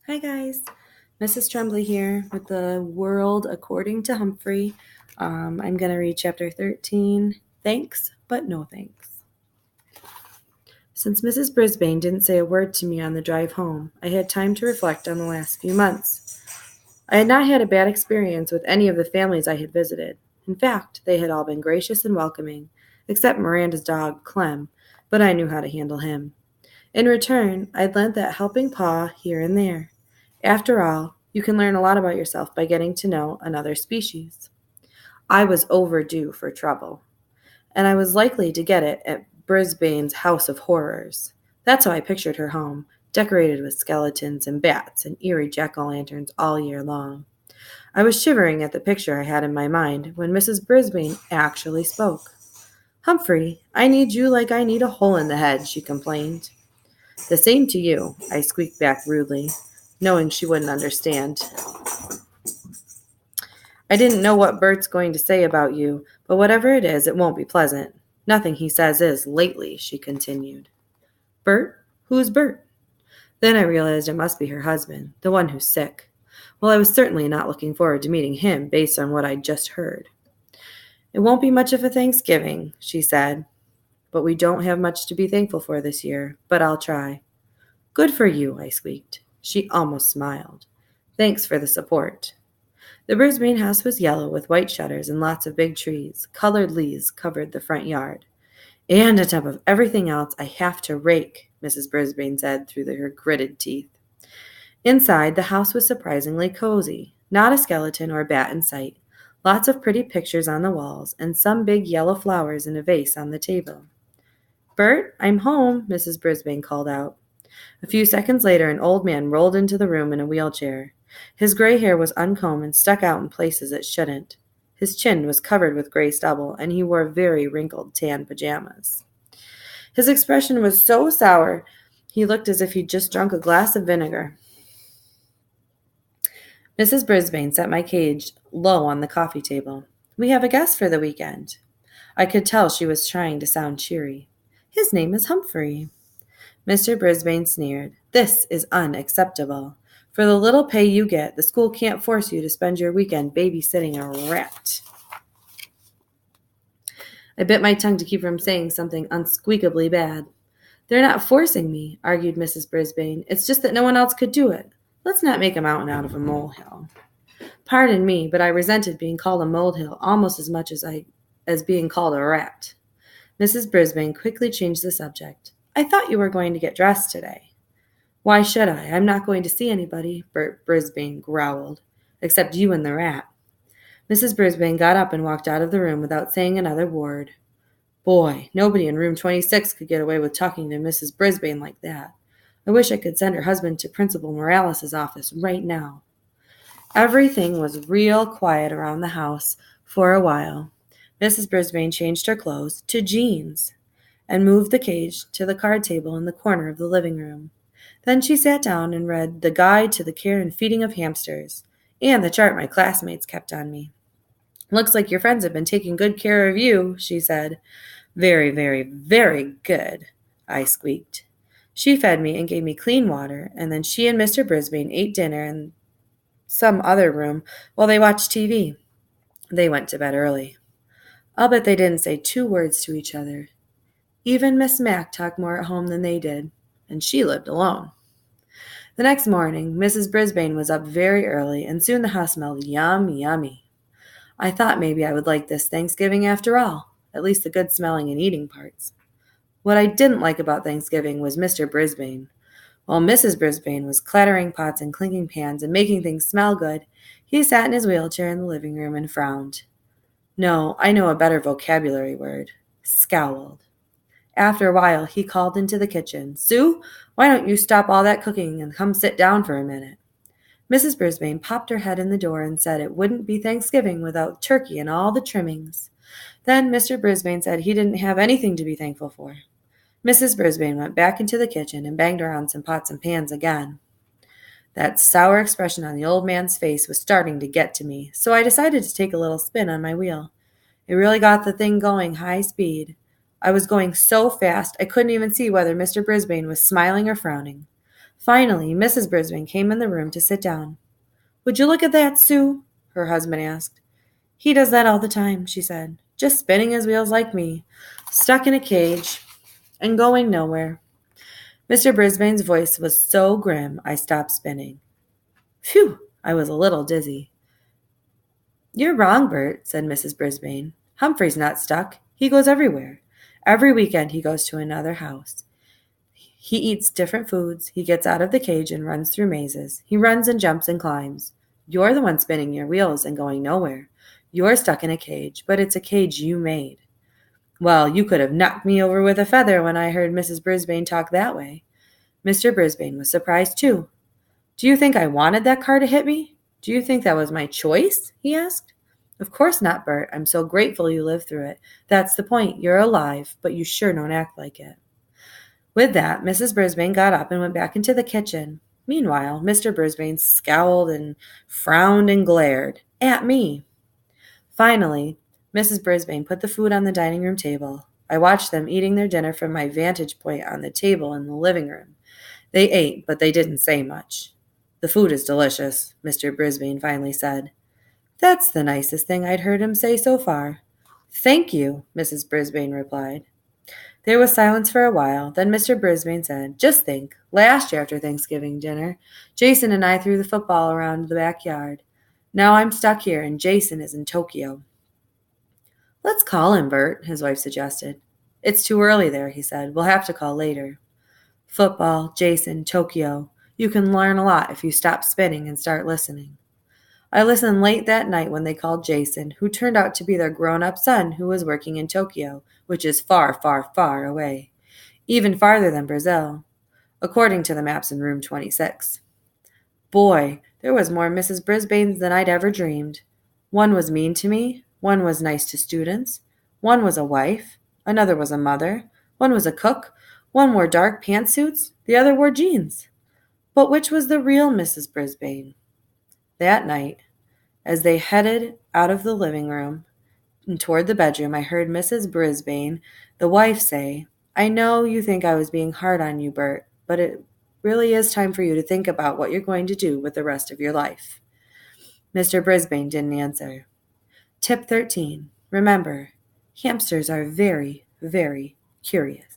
Hi guys, Mrs. Tremblay here with the world according to Humphrey. I'm going to read chapter 13, Thanks, but no thanks. Since Mrs. Brisbane didn't say a word to me on the drive home, I had time to reflect on the last few months. I had not had a bad experience with any of the families I had visited. In fact, they had all been gracious and welcoming, except Miranda's dog, Clem, but I knew how to handle him. In return, I'd lent that helping paw here and there. After all, you can learn a lot about yourself by getting to know another species. I was overdue for trouble, and I was likely to get it at Brisbane's House of Horrors. That's how I pictured her home, decorated with skeletons and bats and eerie jack-o'-lanterns all year long. I was shivering at the picture I had in my mind when Mrs. Brisbane actually spoke. "Humphrey, I need you like I need a hole in the head," she complained. "The same to you," I squeaked back rudely, knowing she wouldn't understand. "I didn't know what Bert's going to say about you, but whatever it is, it won't be pleasant. Nothing he says is, lately," she continued. "Bert? Who's Bert?" Then I realized it must be her husband, the one who's sick. Well, I was certainly not looking forward to meeting him based on what I'd just heard. "It won't be much of a Thanksgiving," she said, "but we don't have much to be thankful for this year, but I'll try." "Good for you," I squeaked. She almost smiled. "Thanks for the support." The Brisbane house was yellow with white shutters and lots of big trees. Colored leaves covered the front yard. "And on top of everything else, I have to rake," Mrs. Brisbane said through her gritted teeth. Inside, the house was surprisingly cozy. Not a skeleton or bat in sight. Lots of pretty pictures on the walls, and some big yellow flowers in a vase on the table. "Bert, I'm home," Mrs. Brisbane called out. A few seconds later, an old man rolled into the room in a wheelchair. His gray hair was uncombed and stuck out in places it shouldn't. His chin was covered with gray stubble, and he wore very wrinkled tan pajamas. His expression was so sour, he looked as if he'd just drunk a glass of vinegar. Mrs. Brisbane set my cage low on the coffee table. "We have a guest for the weekend." I could tell she was trying to sound cheery. "His name is Humphrey." Mr. Brisbane sneered. "This is unacceptable. For the little pay you get, the school can't force you to spend your weekend babysitting a rat." I bit my tongue to keep from saying something unsqueakably bad. "They're not forcing me," argued Mrs. Brisbane. "It's just that no one else could do it. Let's not make a mountain out of a molehill." Pardon me, but I resented being called a molehill almost as much as being called a rat. Mrs. Brisbane quickly changed the subject. "I thought you were going to get dressed today." "Why should I? I'm not going to see anybody," Bert Brisbane growled, "except you and the rat." Mrs. Brisbane got up and walked out of the room without saying another word. Boy, nobody in room 26 could get away with talking to Mrs. Brisbane like that. I wish I could send her husband to Principal Morales' office right now. Everything was real quiet around the house for a while. Mrs. Brisbane changed her clothes to jeans and moved the cage to the card table in the corner of the living room. Then she sat down and read The Guide to the Care and Feeding of Hamsters and the chart my classmates kept on me. "Looks like your friends have been taking good care of you," she said. "Very, very, very good," I squeaked. She fed me and gave me clean water, and then she and Mr. Brisbane ate dinner in some other room while they watched TV. They went to bed early. I'll bet they didn't say 2 words to each other. Even Miss Mack talked more at home than they did, and she lived alone. The next morning, Mrs. Brisbane was up very early, and soon the house smelled yummy. I thought maybe I would like this Thanksgiving after all, at least the good smelling and eating parts. What I didn't like about Thanksgiving was Mr. Brisbane. While Mrs. Brisbane was clattering pots and clinking pans and making things smell good, he sat in his wheelchair in the living room and frowned. No, I know a better vocabulary word. Scowled. After a while, he called into the kitchen, "Sue, why don't you stop all that cooking and come sit down for a minute?" Mrs. Brisbane popped her head in the door and said it wouldn't be Thanksgiving without turkey and all the trimmings. Then Mr. Brisbane said he didn't have anything to be thankful for. Mrs. Brisbane went back into the kitchen and banged around some pots and pans again. That sour expression on the old man's face was starting to get to me, so I decided to take a little spin on my wheel. It really got the thing going high speed. I was going so fast I couldn't even see whether Mr. Brisbane was smiling or frowning. Finally, Mrs. Brisbane came in the room to sit down. "Would you look at that, Sue?" her husband asked. "He does that all the time," she said. "Just spinning his wheels like me, stuck in a cage and going nowhere." Mr. Brisbane's voice was so grim I stopped spinning. Phew! I was a little dizzy. "You're wrong, Bert," said Mrs. Brisbane. "Humphrey's not stuck. He goes everywhere. Every weekend he goes to another house. He eats different foods. He gets out of the cage and runs through mazes. He runs and jumps and climbs. You're the one spinning your wheels and going nowhere. You're stuck in a cage, but it's a cage you made." Well, you could have knocked me over with a feather when I heard Mrs. Brisbane talk that way. Mr. Brisbane was surprised too. "Do you think I wanted that car to hit me? Do you think that was my choice?" he asked. "Of course not, Bert. I'm so grateful you lived through it. That's the point. You're alive, but you sure don't act like it." With that, Mrs. Brisbane got up and went back into the kitchen. Meanwhile, Mr. Brisbane scowled and frowned and glared at me. Finally, Mrs. Brisbane put the food on the dining room table. I watched them eating their dinner from my vantage point on the table in the living room. They ate, but they didn't say much. "The food is delicious," Mr. Brisbane finally said. That's the nicest thing I'd heard him say so far. "Thank you," Mrs. Brisbane replied. There was silence for a while. Then Mr. Brisbane said, "Just think, last year after Thanksgiving dinner, Jason and I threw the football around the backyard. Now I'm stuck here and Jason is in Tokyo." "Let's call him, Bert," his wife suggested. "It's too early there," he said. "We'll have to call later." Football, Jason, Tokyo. You can learn a lot if you stop spinning and start listening. I listened late that night when they called Jason, who turned out to be their grown-up son who was working in Tokyo, which is far, far, far away. Even farther than Brazil, according to the maps in room 26. Boy, there was more Mrs. Brisbanes than I'd ever dreamed. One was mean to me, one was nice to students, one was a wife, another was a mother, one was a cook, one wore dark pantsuits, the other wore jeans. But which was the real Mrs. Brisbane? That night, as they headed out of the living room and toward the bedroom, I heard Mrs. Brisbane, the wife, say, "I know you think I was being hard on you, Bert, but it really is time for you to think about what you're going to do with the rest of your life." Mr. Brisbane didn't answer. Tip 13. Remember, hamsters are very, very curious.